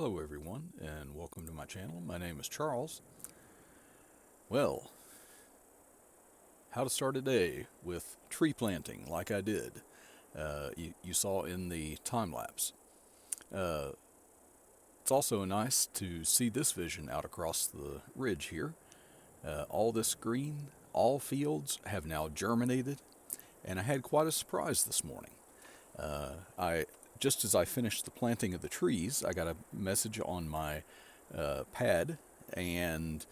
Hello everyone and welcome to my channel. My name is Charles. Well, how to start a day with tree planting like I did. You saw in the time lapse. Uh, it's also nice to see this vision out across the ridge here. All this green, all fields have now germinated, and I had quite a surprise this morning. I just as I finished the planting of the trees, I got a message on my pad, and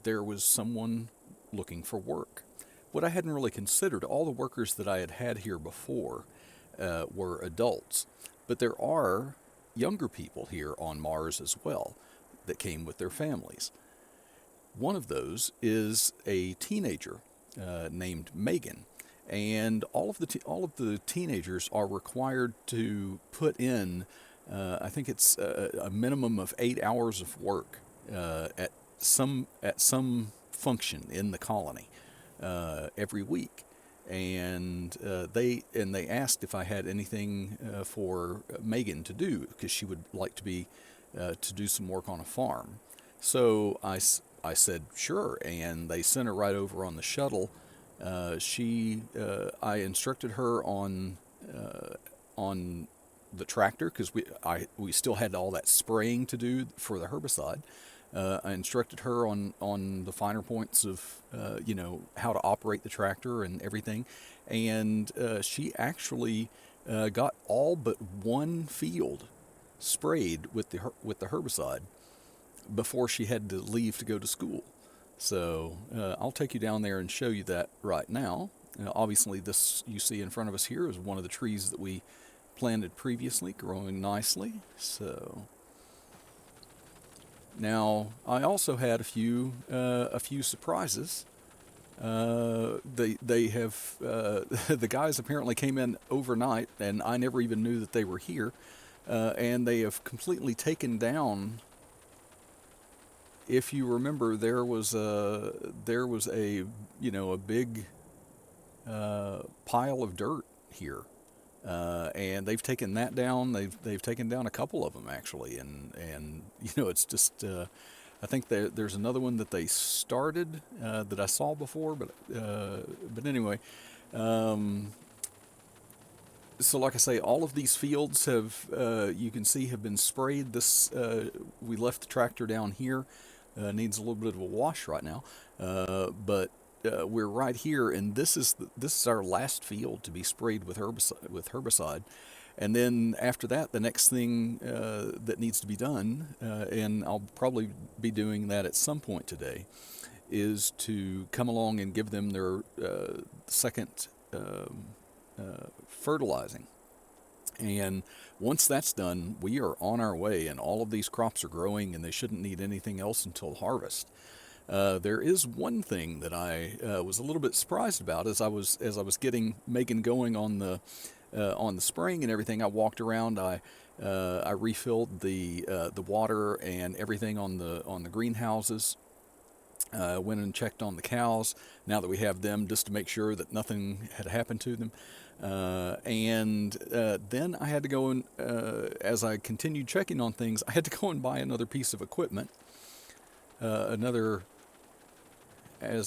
there was someone looking for work. What I hadn't really considered, all the workers that I had had here before were adults, but there are younger people here on Mars as well that came with their families. One of those is a teenager named Meagan, and all of the teenagers are required to put in, I think it's a minimum of 8 hours of work at some function in the colony every week. And they asked if I had anything for Meagan to do, because she would like to do some work on a farm. So I said sure, and they sent her right over on the shuttle. I instructed her on the tractor, because we still had all that spraying to do for the herbicide. I instructed her on the finer points of how to operate the tractor and everything, and she actually got all but one field sprayed with the herbicide before she had to leave to go to school. So I'll take you down there and show you that right now. Obviously, this you see in front of us here is one of the trees that we planted previously, growing nicely. So now I also had a few surprises. They have the guys apparently came in overnight, and I never even knew that they were here, and they have completely taken down. If you remember, there was a a big pile of dirt here, and they've taken that down. They've taken down a couple of them actually, and it's just I think there's another one that they started that I saw before, but anyway. So like I say, all of these fields have, you can see, have been sprayed. We left the tractor down here. Needs a little bit of a wash right now, but we're right here, and this is our last field to be sprayed with herbicide. And then after that, the next thing that needs to be done, and I'll probably be doing that at some point today, is to come along and give them their second fertilizing. And once that's done, we are on our way, and all of these crops are growing, and they shouldn't need anything else until harvest. There is one thing that I was a little bit surprised about as I was getting Meagan going on the spraying and everything. I walked around. I refilled the water and everything on the greenhouses. Went and checked on the cows now that we have them, just to make sure that nothing had happened to them. And then I had to go and, as I continued checking on things, I had to go and buy another piece of equipment. As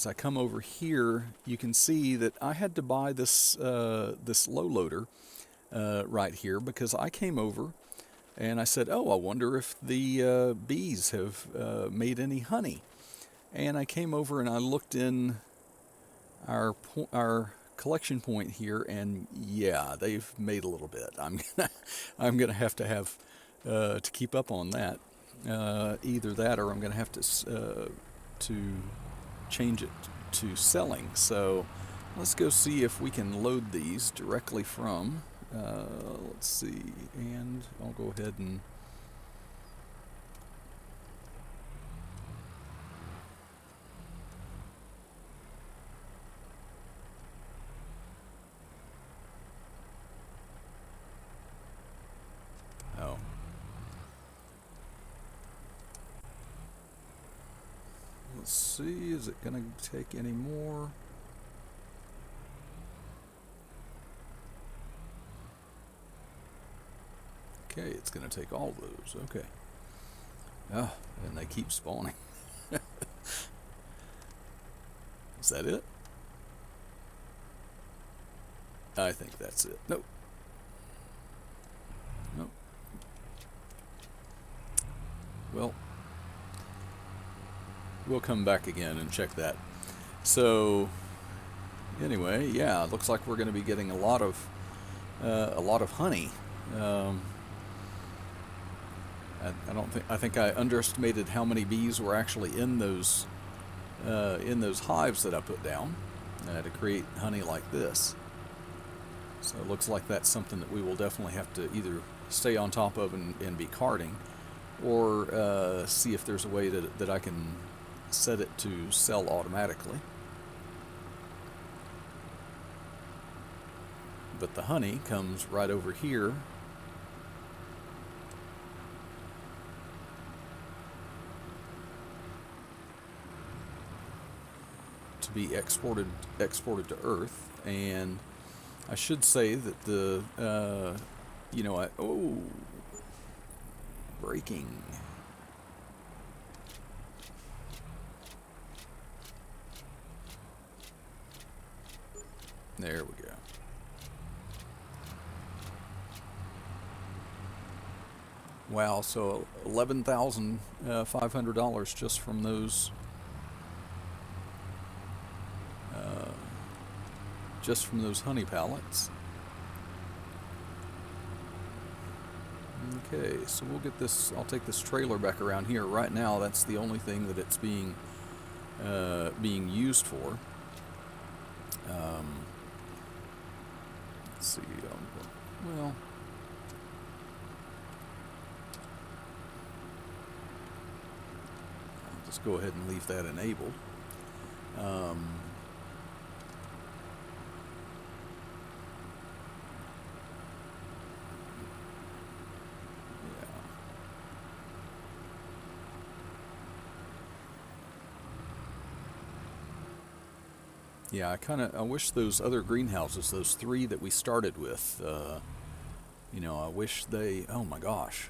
I come over here, you can see that I had to buy this low loader right here, because I came over and I said, oh, I wonder if the bees have made any honey. And I came over and I looked in our collection point here, and yeah, they've made a little bit. I'm gonna have to keep up on that. Either that, or I'm gonna have to change it to selling. So let's go see if we can load these directly from. Let's see, and I'll go ahead and. Oh. Let's see, is it going to take any more? Okay, it's going to take all those. Okay. Ah, and they keep spawning. Is that it? I think that's it. Nope. Nope. Well, we'll come back again and check that. So, anyway, yeah, it looks like we're going to be getting a lot of honey. I don't think I think I underestimated how many bees were actually in those hives that I put down to create honey like this. So it looks like that's something that we will definitely have to either stay on top of and be carding, or see if there's a way that I can set it to sell automatically. But the honey comes right over here. To be exported to Earth, and I should say that the breaking. There we go. Wow, so $11,500 just from those honey pallets. Okay, so we'll get this. I'll take this trailer back around here. Right now, that's the only thing that it's being used for. Let's see. Well. I'll just go ahead and leave that enabled. Yeah, I wish those other greenhouses, those 3 that we started with, I wish they, oh my gosh.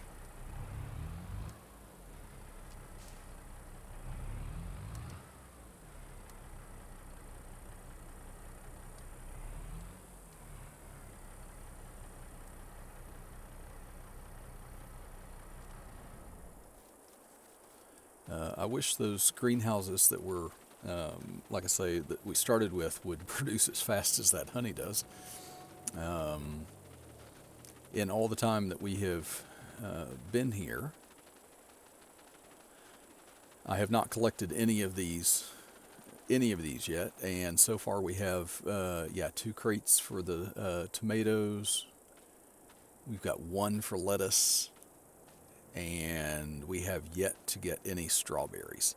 I wish those greenhouses that were, like I say, that we started with would produce as fast as that honey does. In all the time that we have been here, I have not collected any of these yet, and so far we have 2 crates for the tomatoes. We've got 1 for lettuce, and we have yet to get any strawberries.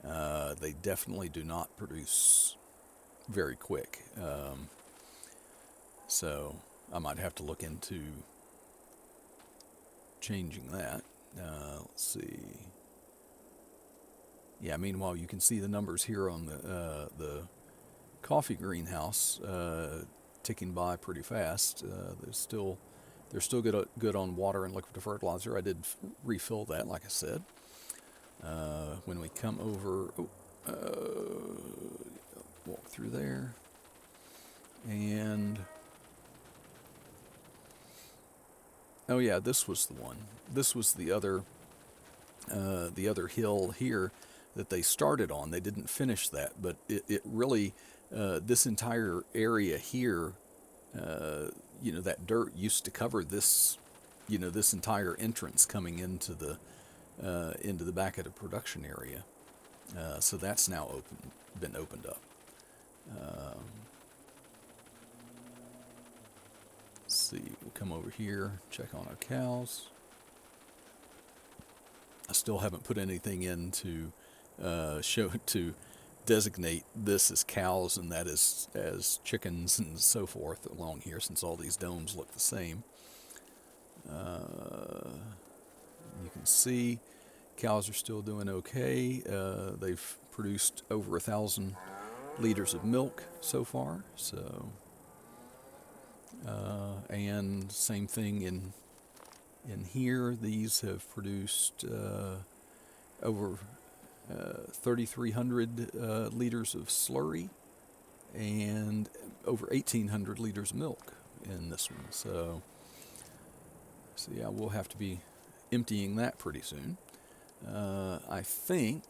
They definitely do not produce very quick, so I might have to look into changing that. Let's see. Yeah, meanwhile, you can see the numbers here on the coffee greenhouse ticking by pretty fast. They're still good on water and liquid fertilizer. I did refill that, like I said. When we come over, walk through there, and oh yeah, this was the one. This was the other hill here that they started on. They didn't finish that, but it really, this entire area here, that dirt used to cover this, this entire entrance coming into the back of the production area. So that's now been opened up. Let's see, we'll come over here, check on our cows. I still haven't put anything in to designate this as cows and that as chickens and so forth along here, since all these domes look the same. You can see cows are still doing okay. They've produced over 1,000 liters of milk so far. So, and same thing In here, these have produced over 3,300 liters of slurry and over 1,800 liters of milk in this one. So yeah, we'll have to be emptying that pretty soon. I think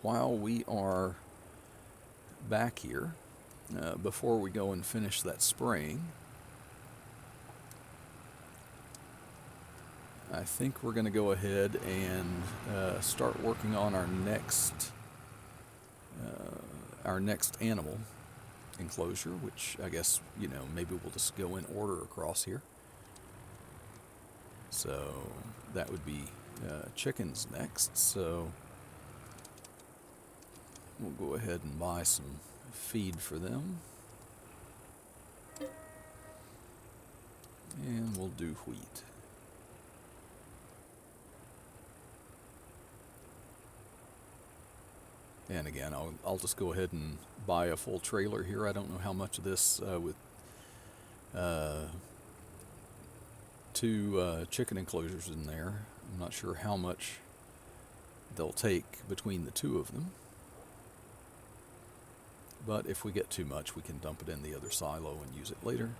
while we are back here, before we go and finish that spraying, I think we're going to go ahead and start working on our next animal enclosure, which I guess, maybe we'll just go in order across here. So that would be chickens next. So we'll go ahead and buy some feed for them. And we'll do wheat. And again, I'll just go ahead and buy a full trailer here. I don't know how much of this with 2 chicken enclosures in there. I'm not sure how much they'll take between the 2 of them. But if we get too much, we can dump it in the other silo and use it later.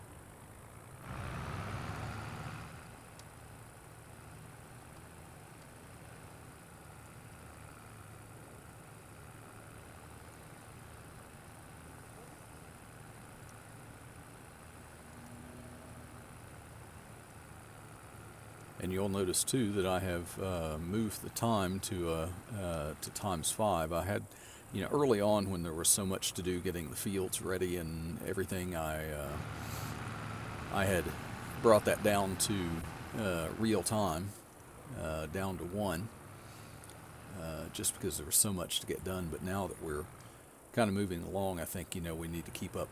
And you'll notice too that I have moved the time to ×5. I had, early on when there was so much to do getting the fields ready and everything, I had brought that down to real time, down to 1, just because there was so much to get done. But now that we're kind of moving along, I think we need to keep the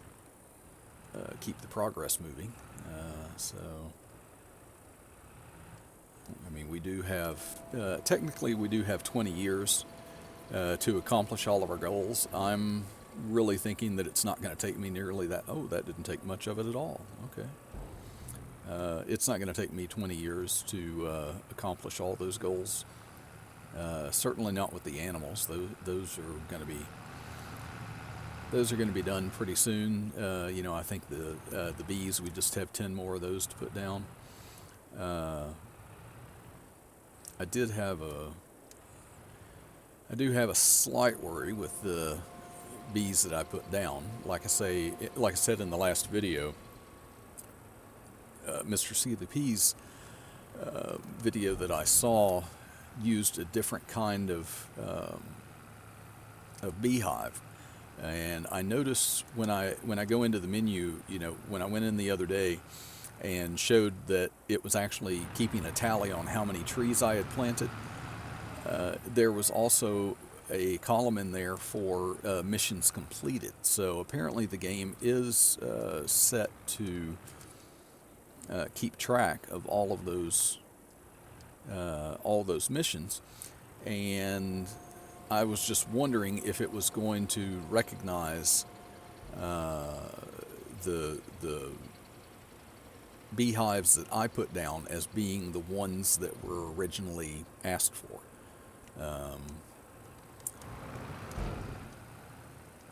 progress moving. So. I mean, we do have, technically we do have 20 years to accomplish all of our goals. I'm really thinking that it's not going to take me nearly that. Oh, that didn't take much of it at all. Okay. It's not going to take me 20 years to accomplish all those goals. Certainly not with the animals. Those are going to be done pretty soon. I think the bees, we just have 10 more of those to put down. I do have a slight worry with the bees that I put down. Like I said in the last video, Mr. C. the Peas video that I saw used a different kind of beehive, and I noticed when I go into the menu, when I went in the other day and showed that it was actually keeping a tally on how many trees I had planted, there was also a column in there for missions completed. So apparently the game is set to keep track of all of those missions, and I was just wondering if it was going to recognize the beehives that I put down as being the ones that were originally asked for.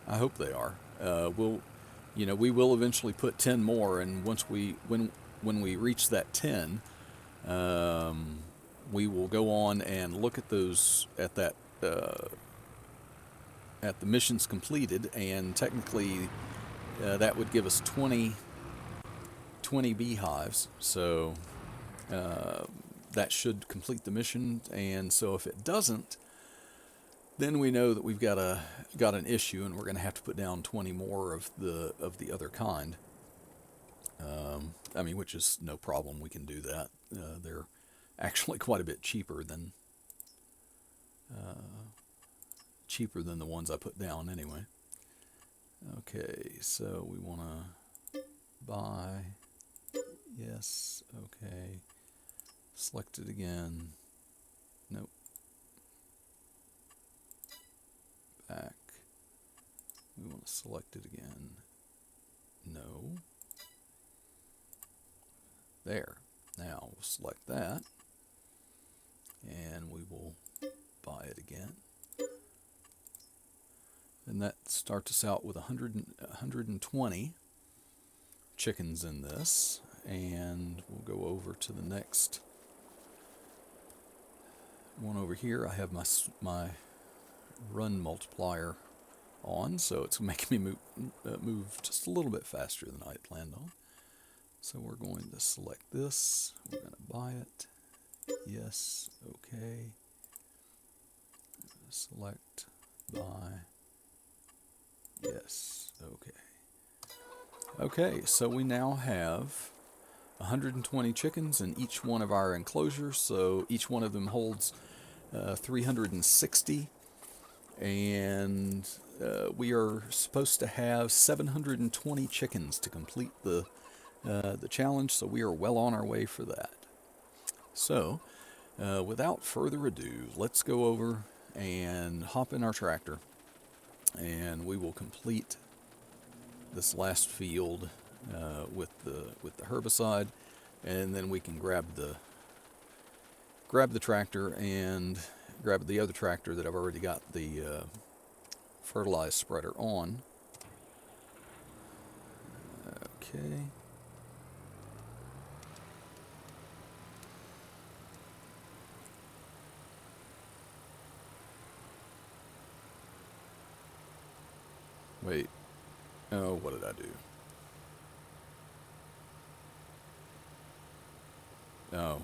I hope they are. We will eventually put 10 more, and when we reach that 10, we will go on and look at those at the missions completed, and technically that would give us 20 beehives. So that should complete the mission, and so if it doesn't, then we know that we've got an issue, and we're going to have to put down 20 more of the other kind. Which is no problem. We can do that. They're actually quite a bit cheaper than the ones I put down anyway. Okay, so we want to buy. Yes. Okay. Select it again. Nope. Back. We want to select it again. No. There. Now we'll select that, and we will buy it again. And that starts us out with 120 chickens in this. And we'll go over to the next one over here. I have my run multiplier on, so it's making me move just a little bit faster than I had planned on. So we're going to select this. We're going to buy it. Yes. Okay. Select, buy. Yes. Okay. Okay, so we now have 120 chickens in each one of our enclosures, so each one of them holds 360, and we are supposed to have 720 chickens to complete the challenge, so we are well on our way for that. So, without further ado, let's go over and hop in our tractor, and we will complete this last field with the herbicide, and then we can grab the tractor and grab the other tractor that I've already got the fertilized spreader on. Okay. Wait. Oh, what did I do? Oh.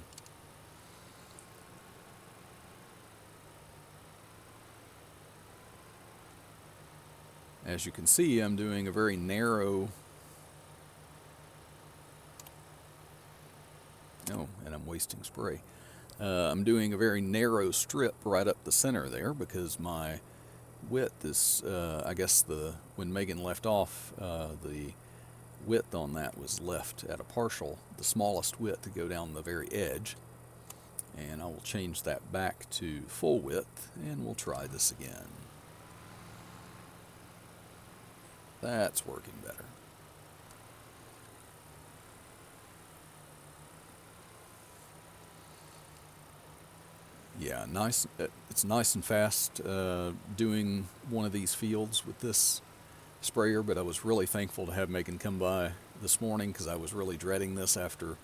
As you can see, I'm doing a very narrow... Oh, and I'm wasting spray. I'm doing a very narrow strip right up the center there because my width is, I guess when Meagan left off, the width on that was left at a partial, the smallest width to go down the very edge. And I will change that back to full width, and we'll try this again. That's working better. Yeah, nice. It's nice and fast doing one of these fields with this sprayer, but I was really thankful to have Meagan come by this morning because I was really dreading this after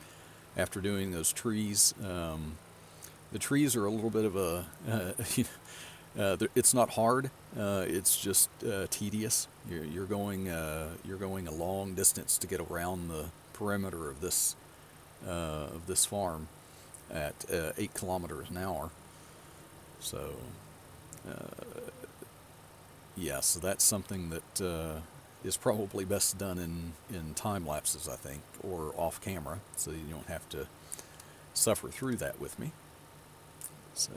doing those trees. The trees are a little bit of a, it's not hard. It's just tedious. You're going a long distance to get around the perimeter of this farm at 8 kilometers an hour. So, yeah, so that's something that is probably best done in time lapses, I think, or off camera, so you don't have to suffer through that with me. So,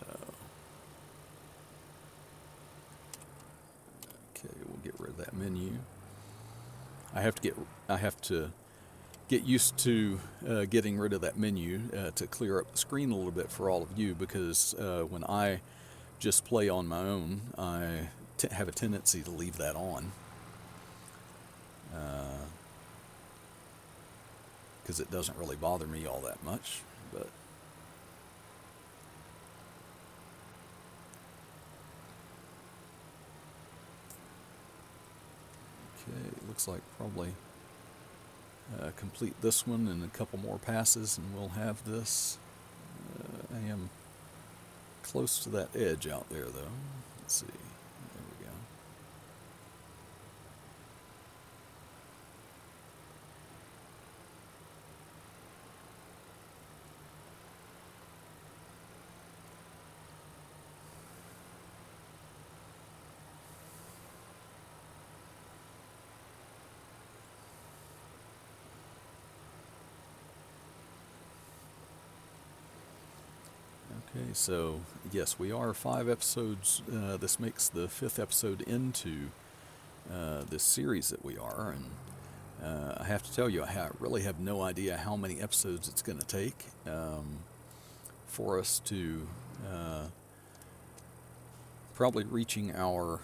okay, we'll get rid of that menu. I have to get used to getting rid of that menu to clear up the screen a little bit for all of you, because when I just play on my own, I have a tendency to leave that on because it doesn't really bother me all that much. But okay, looks like probably complete this one in a couple more passes and we'll have this. I am close to that edge out there though. Let's see. There we go. Okay, so yes, we are 5 episodes. This makes the 5th episode into this series that we are, and I have to tell you, I really have no idea how many episodes it's going to take for us to probably reaching our,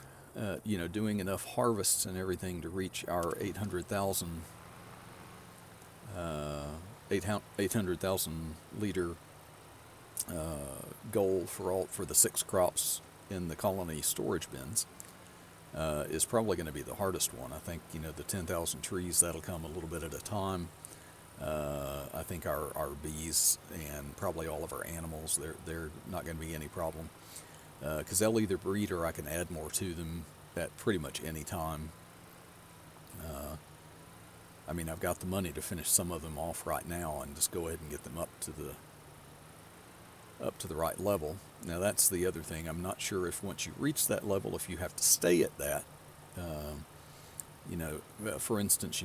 doing enough harvests and everything to reach our 800,000 800,000 liter goal for the 6 crops in the colony storage bins is probably going to be the hardest one. I think, the 10,000 trees, that'll come a little bit at a time. I think our bees and probably all of our animals, they're not going to be any problem, because they'll either breed or I can add more to them at pretty much any time. I mean, I've got the money to finish some of them off right now and just go ahead and get them up to the right level. Now that's the other thing. I'm not sure if once you reach that level, if you have to stay at that. For instance,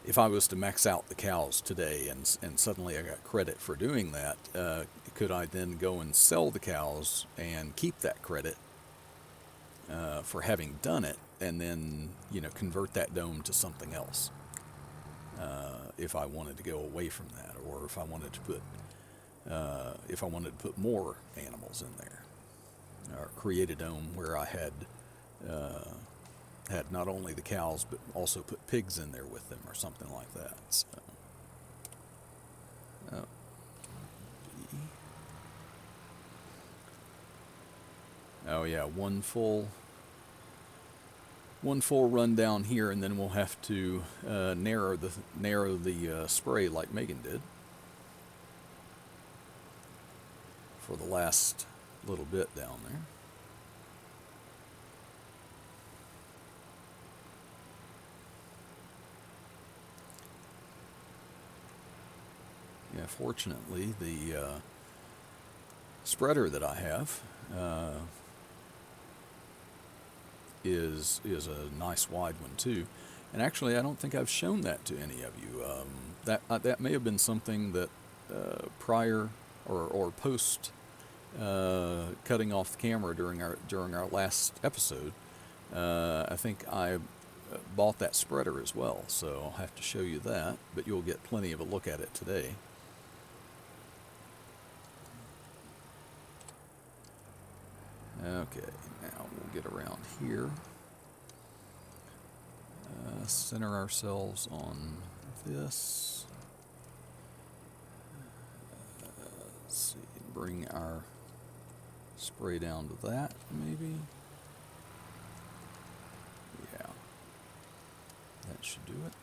if I was to max out the cows today and suddenly I got credit for doing that, could I then go and sell the cows and keep that credit for having done it, and then convert that dome to something else? If I wanted to go away from that, or if I wanted to put more animals in there, or create a dome where I had not only the cows but also put pigs in there with them, or something like that. So, oh yeah, one full run down here, and then we'll have to narrow the spray like Meagan did for the last little bit down there. Yeah, fortunately, the spreader that I have is a nice wide one too, and actually I don't think I've shown that to any of you. That may have been something that prior or post cutting off the camera during our last episode, I think I bought that spreader as well, so I'll have to show you that, but you'll get plenty of a look at it today. Okay, now we'll get around here. Center ourselves on this. Let's see, bring our spray down to that, maybe. Yeah, that should do it.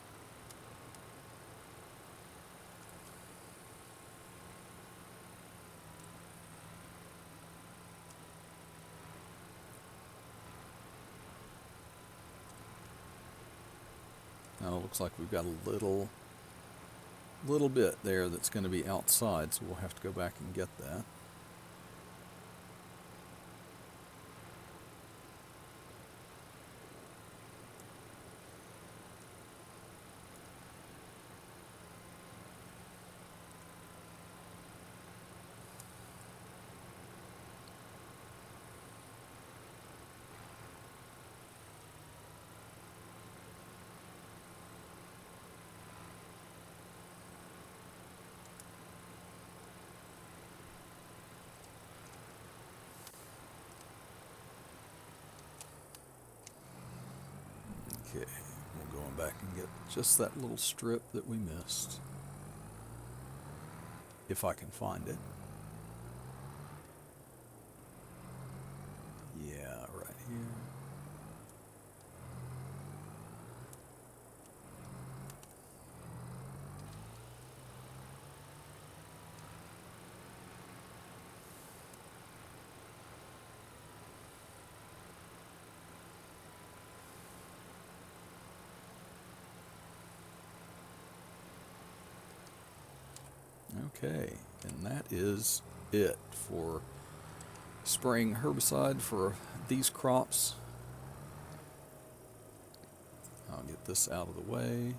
Now it looks like we've got a little bit there that's going to be outside, so we'll have to go back and get that. Okay, we'll go back and get just that little strip that we missed, if I can find it. Yeah, right here. Okay, and that is it for spraying herbicide for these crops. I'll get this out of the way,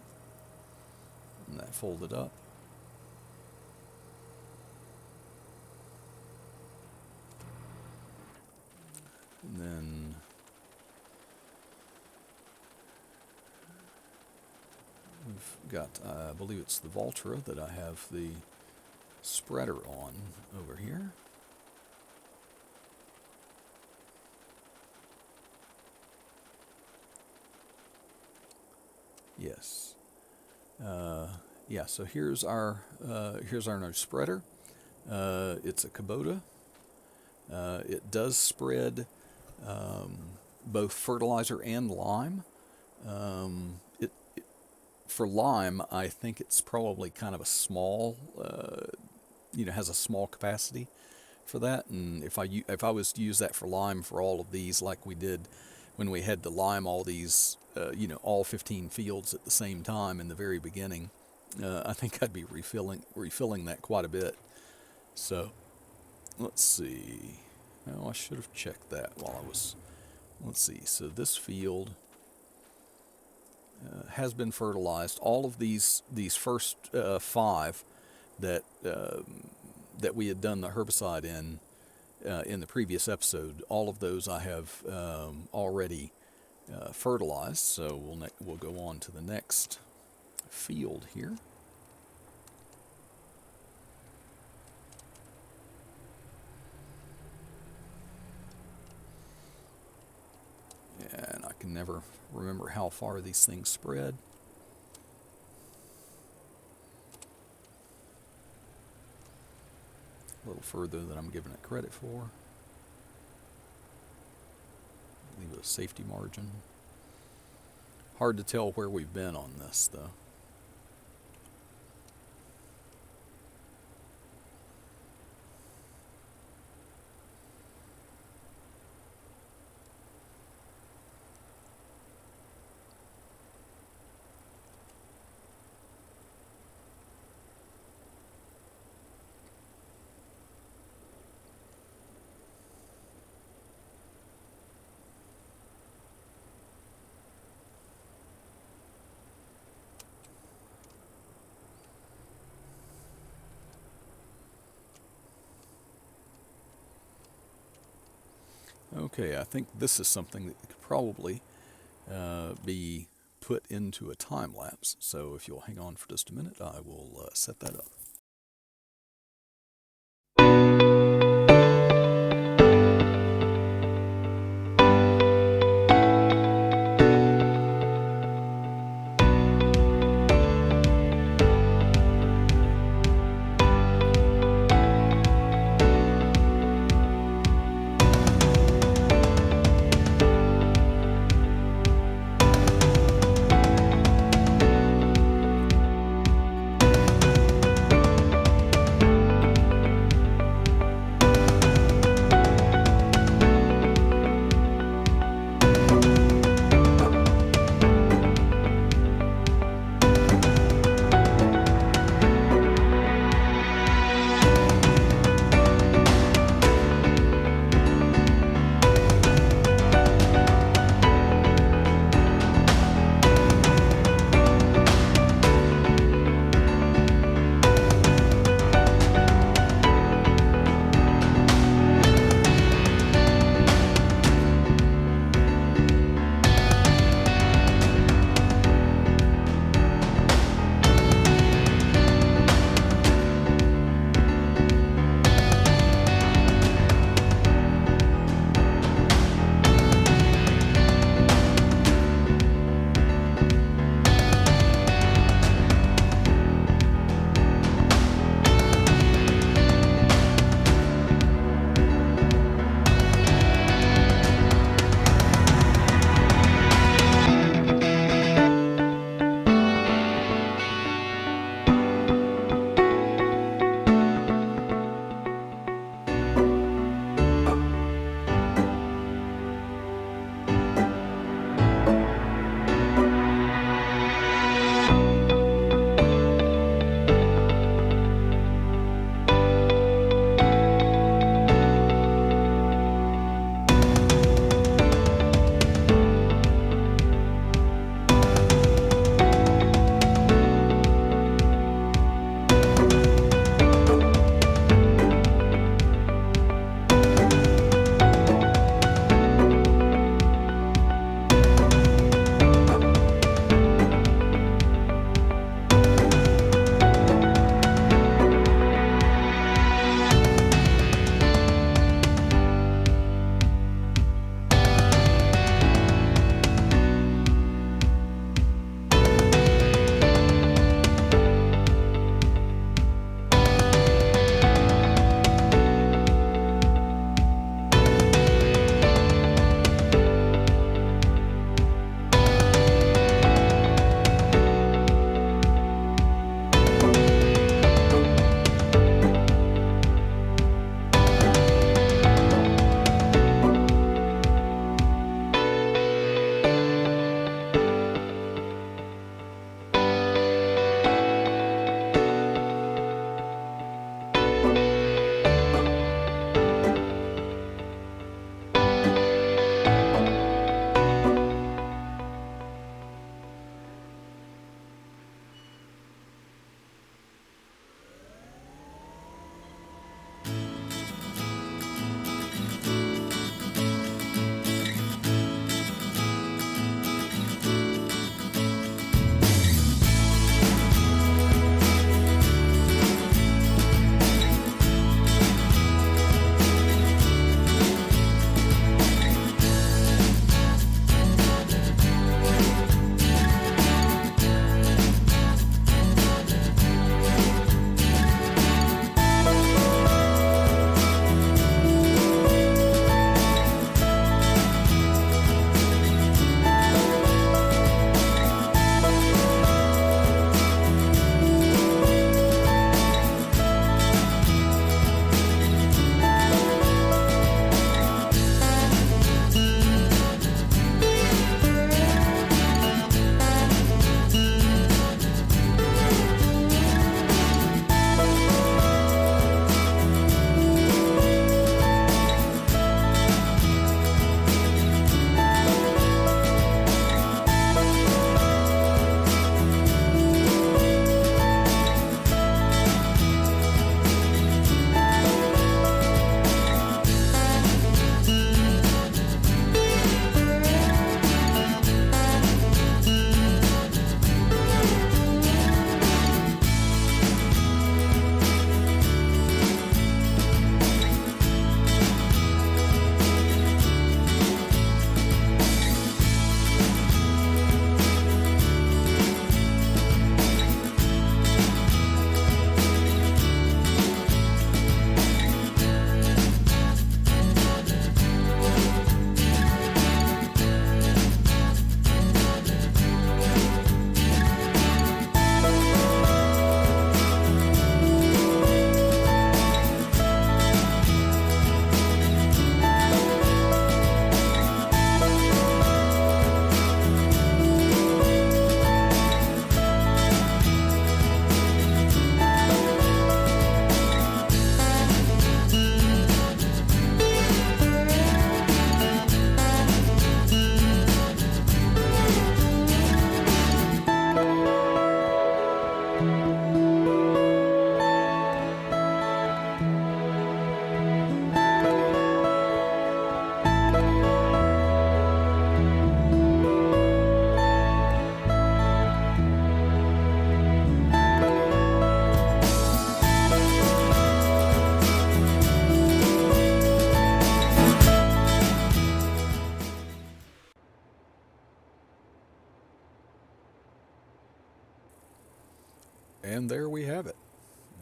and that folded up. And then we've got, I believe it's the Valtra that I have the spreader on over here. Yes. Yeah, so here's our new spreader. It's a Kubota. It does spread both fertilizer and lime. For lime, I think it's probably kind of a small, has a small capacity for that. And if I was to use that for lime for all of these, like we did when we had to lime all these, all 15 fields at the same time in the very beginning, I think I'd be refilling that quite a bit. So let's see. Oh, I should have checked that while I was. Let's see. So this field has been fertilized. All of these first 5 that we had done the herbicide in the previous episode, all of those I have already fertilized. So we'll go on to the next field here. And I can never remember how far these things spread. A little further than I'm giving it credit for. Leave a safety margin. Hard to tell where we've been on this, though. Okay, I think this is something that could probably be put into a time lapse. So if you'll hang on for just a minute, I will set that up.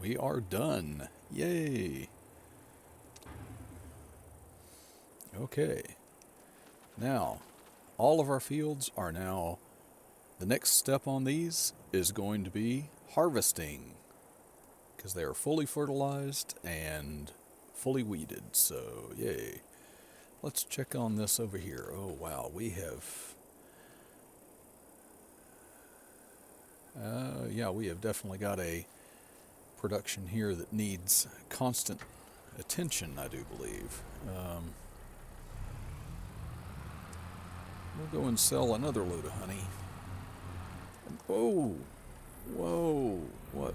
We are done. Yay. Okay. Now, all of our fields are now, the next step on these is going to be harvesting, because they are fully fertilized and fully weeded, so yay. Let's check on this over here. Oh wow, we have, yeah, we have definitely got a production here that needs constant attention, I do believe. We'll go and sell another load of honey. Whoa, whoa, what?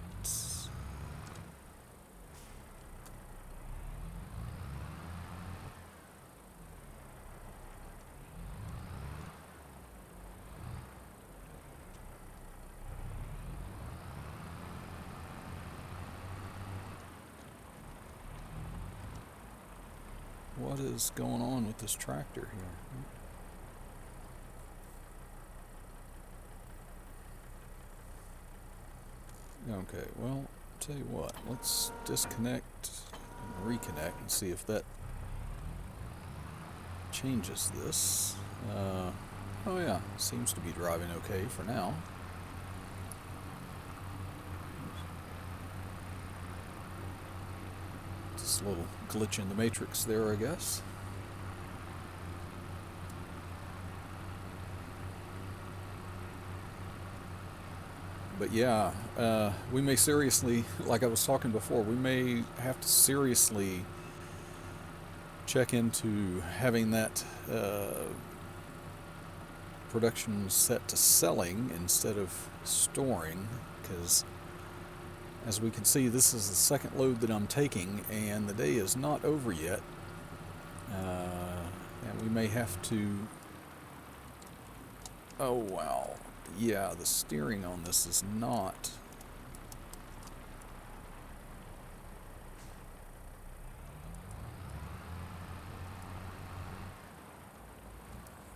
What is going on with this tractor here? Okay, well, tell you what, let's disconnect and reconnect and see if that changes this. Oh yeah, seems to be driving okay for now. Just a little glitch in the matrix there, I guess. But yeah, we may seriously, like I was talking before, we may have to seriously check into having that production set to selling instead of storing, because as we can see, this is the second load that I'm taking, and the day is not over yet. And we may have to... Oh wow. Yeah, the steering on this is not...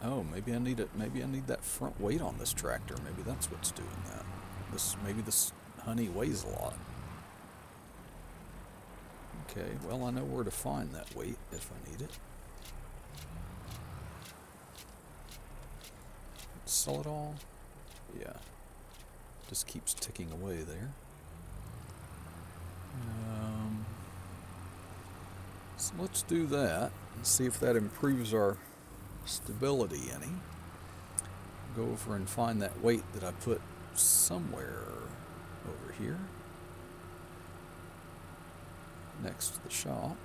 Oh, maybe I need it. Maybe I need that front weight on this tractor. Maybe that's what's doing that. Maybe this honey weighs a lot. Okay, well, I know where to find that weight if I need it. Sell it all? Yeah. Just keeps ticking away there. So let's do that and see if that improves our stability any. Go over and find that weight that I put somewhere over here next to the shop.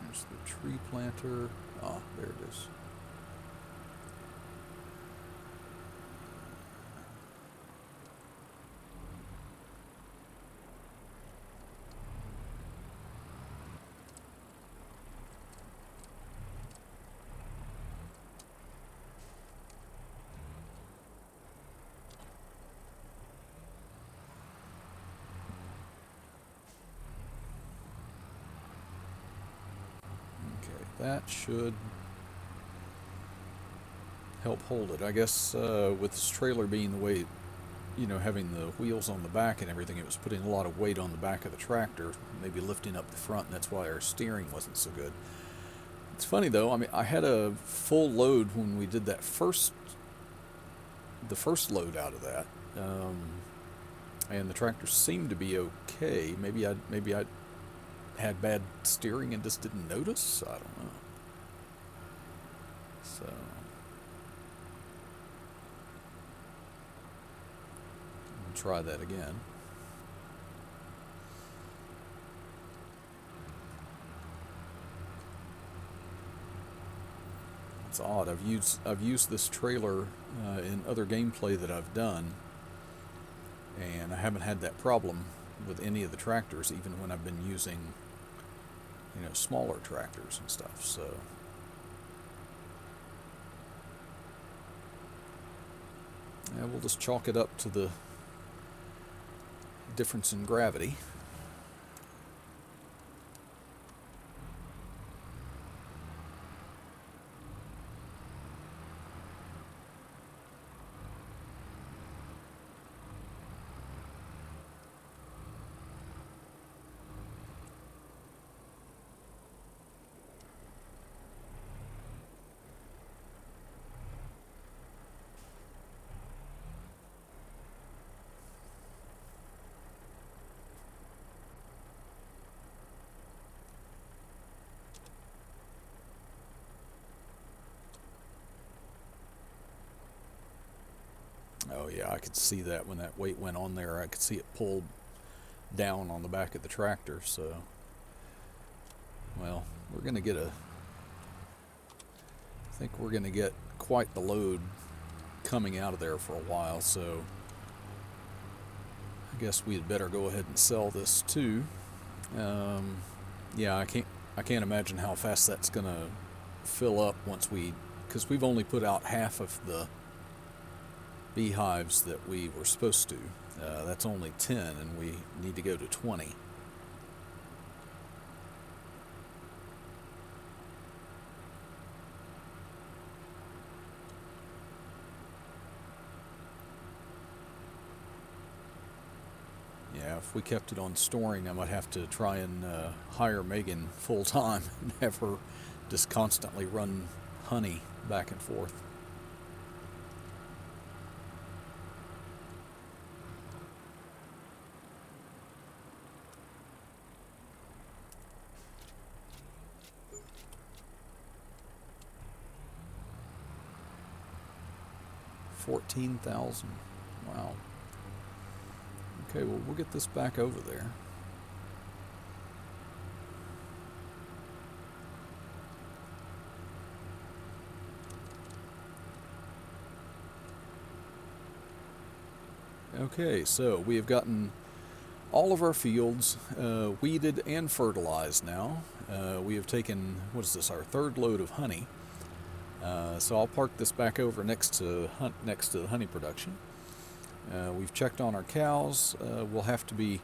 There's the tree planter. Ah, there it is. That should help hold it. I guess with this trailer being the way, you know, having the wheels on the back and everything, it was putting a lot of weight on the back of the tractor, maybe lifting up the front, and that's why our steering wasn't so good. It's funny though, I mean, I had a full load when we did that the first load out of that, and the tractor seemed to be okay. Maybe I had bad steering and just didn't notice. I don't know. So I'll try that again. It's odd. I've used this trailer in other gameplay that I've done, and I haven't had that problem with any of the tractors, even when I've been using, you know, smaller tractors and stuff. So yeah, we'll just chalk it up to the difference in gravity. Oh yeah, I could see that when that weight went on there. I could see it pulled down on the back of the tractor. So, well, we're going to get I think we're going to get quite the load coming out of there for a while. So I guess we'd better go ahead and sell this too. Yeah, I can't imagine how fast that's going to fill up because we've only put out half of the beehives that we were supposed to. That's only 10, and we need to go to 20. Yeah, if we kept it on storing, I might have to try and hire Meagan full time and have her just constantly run honey back and forth. $14,000. Wow. Okay, well, we'll get this back over there. Okay, so we have gotten all of our fields weeded and fertilized now. We have taken, what is this, our third load of honey. So I'll park this back over next to the honey production. We've checked on our cows. We'll have to be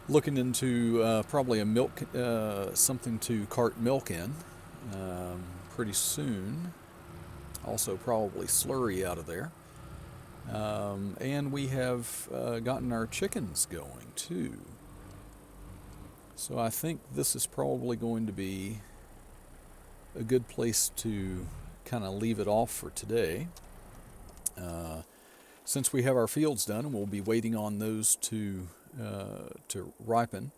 looking into probably a milk, something to cart milk in pretty soon. Also probably slurry out of there. And we have gotten our chickens going too. So I think this is probably going to be a good place to kind of leave it off for today. Since we have our fields done, we'll be waiting on those to ripen,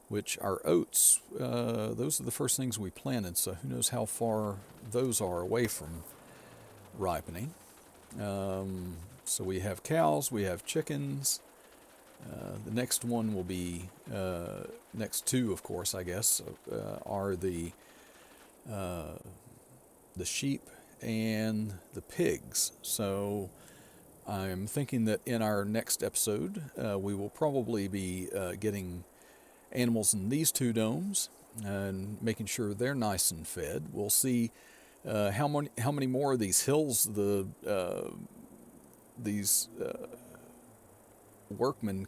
which our oats, those are the first things we planted, so who knows how far those are away from ripening. So we have cows, we have chickens. The next one will be, next two, of course, I guess, are the sheep and the pigs. So I'm thinking that in our next episode, we will probably be getting animals in these two domes and making sure they're nice and fed. We'll see how many more of these hills these workmen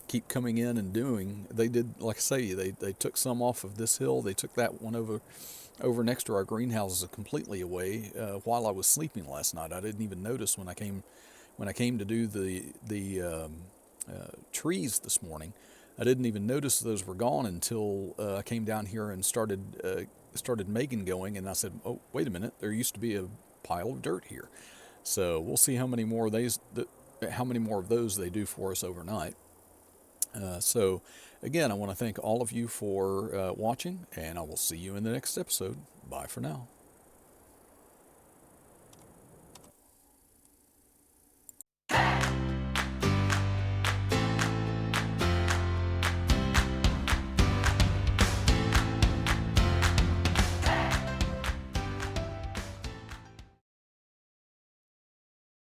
keep coming in and doing. They did, like I say, they took some off of this hill. They took that one over next to our greenhouses completely away while I was sleeping last night. I didn't even notice when I came to do the trees this morning. I didn't even notice those were gone until I came down here and started Meagan going, and I said, "Oh, wait a minute! There used to be a pile of dirt here." So we'll see how many more of those they do for us overnight. So again, I want to thank all of you for watching, and I will see you in the next episode. Bye for now.